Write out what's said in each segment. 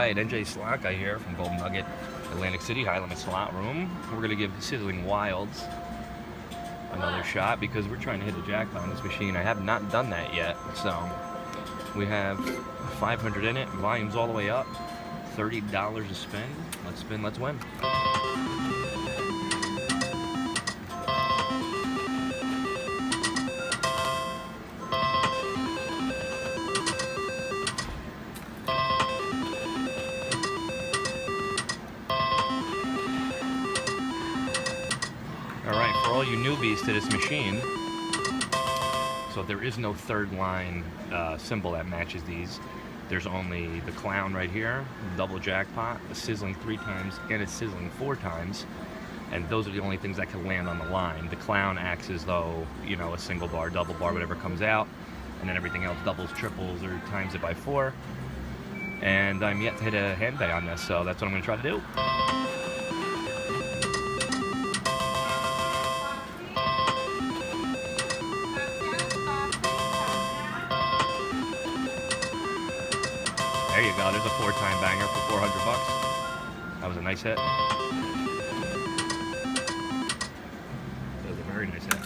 Alright, NJ Slot Guy here from Golden Nugget, Atlantic City, High Limit Slot Room. We're going to give Sizzling Wilds another shot because we're trying to hit a jackpot on this machine. I have not done that yet, so we have 500 in it, volume's all the way up, $30 to spin. Let's spin, let's win. Alright, for all you newbies to this machine, so there is no third line symbol that matches these. There's only the clown right here, double jackpot, a sizzling 3 times, and a sizzling 4 times. And those are the only things that can land on the line. The clown acts as though, you know, a single bar, double bar, whatever comes out. And then everything else doubles, triples, or times it by 4. And I'm yet to hit a hand pay on this, so that's what I'm going to try to do. There you go, there's a 4-time banger for 400 bucks. That was a nice hit. That was a very nice hit.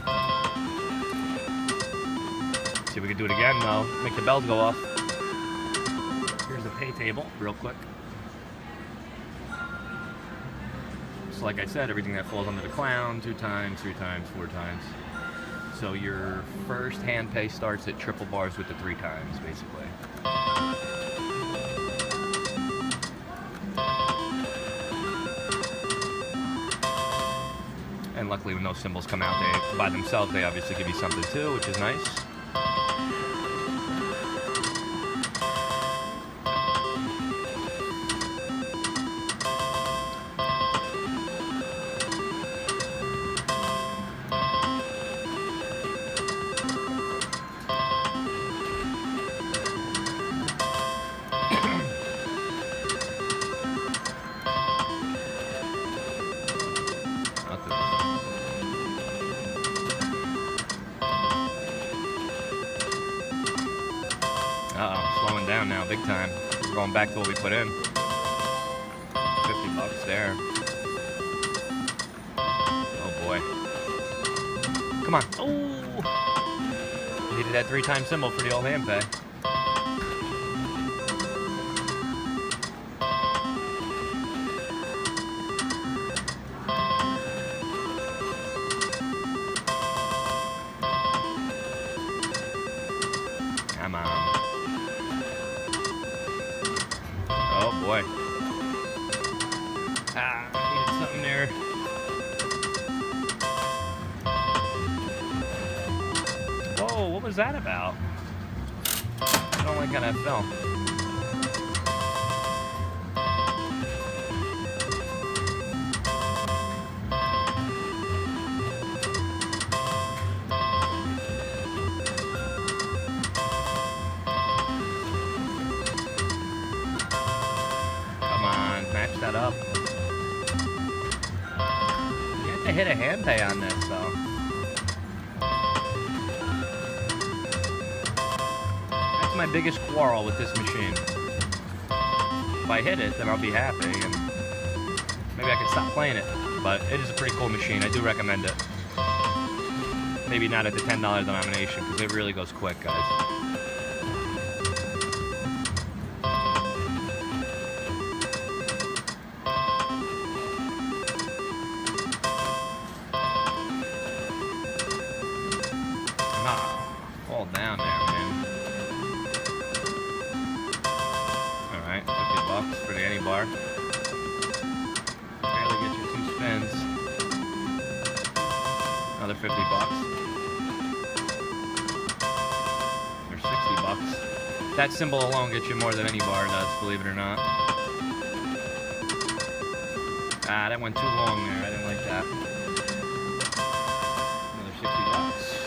See if we can do it again though. Make the bells go off. Here's the pay table, real quick. So like I said, everything that falls under the clown, 2 times, 3 times, 4 times. So your first hand pay starts at triple bars with the 3 times, basically. And luckily when those symbols come out they by themselves, they obviously give you something too, which is nice. Uh-oh, slowing down now, big time. We're going back to what we put in. 50 bucks there. Oh boy. Come on. Oh! Needed that 3-time symbol for the old hand pay. Come on. Oh boy. Needed something there. Whoa, what was that about? I don't like how that fell. Match that up. You have to hit a hand pay on this though. That's my biggest quarrel with this machine. If I hit it, then I'll be happy and maybe I can stop playing it. But it is a pretty cool machine. I do recommend it. Maybe not at the $10 denomination because it really goes quick, guys. Fall down there, man. Alright, 50 bucks for the any bar. Barely get you 2 spins. Another 50 bucks. There's 60 bucks. That symbol alone gets you more than any bar does, believe it or not. Ah, that went too long there. I didn't like that. Another 60 bucks.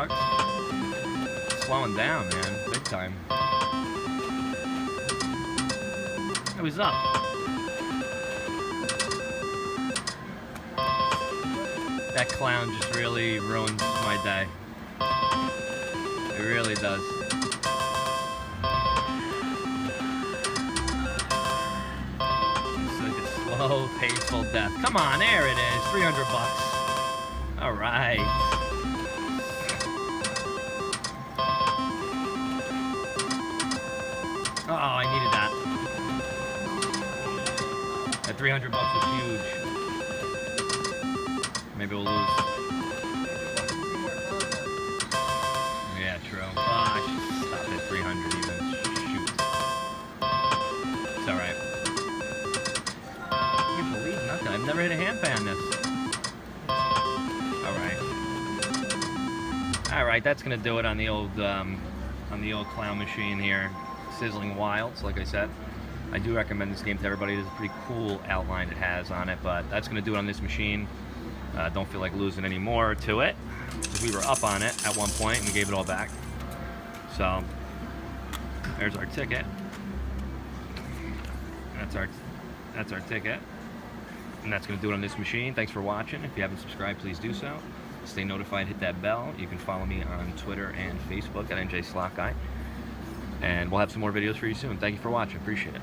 bucks. Slowing down, man, big time. It was up. That clown just really ruins my day. It really does. It's like a slow, painful death. Come on, there it is. 300 bucks. All right. Oh, I needed that. That 300 bucks was huge. Maybe we'll lose. Yeah, true. Oh, I should stop at 300 even. Shoot. It's alright. I can't believe nothing. I've never hit a hand pan this. Alright, that's gonna do it on the old clown machine here. Sizzling Wilds, like I said. I do recommend this game to everybody. There's a pretty cool outline it has on it, but that's gonna do it on this machine. Don't feel like losing any more to it, because we were up on it at one point and we gave it all back. So there's our ticket. That's our ticket, and that's going to do it on this machine. Thanks for watching. If you haven't subscribed, please do so. Stay notified. Hit that bell. You can follow me on Twitter and Facebook at NJ Slot Guy, and we'll have some more videos for you soon. Thank you for watching. Appreciate it.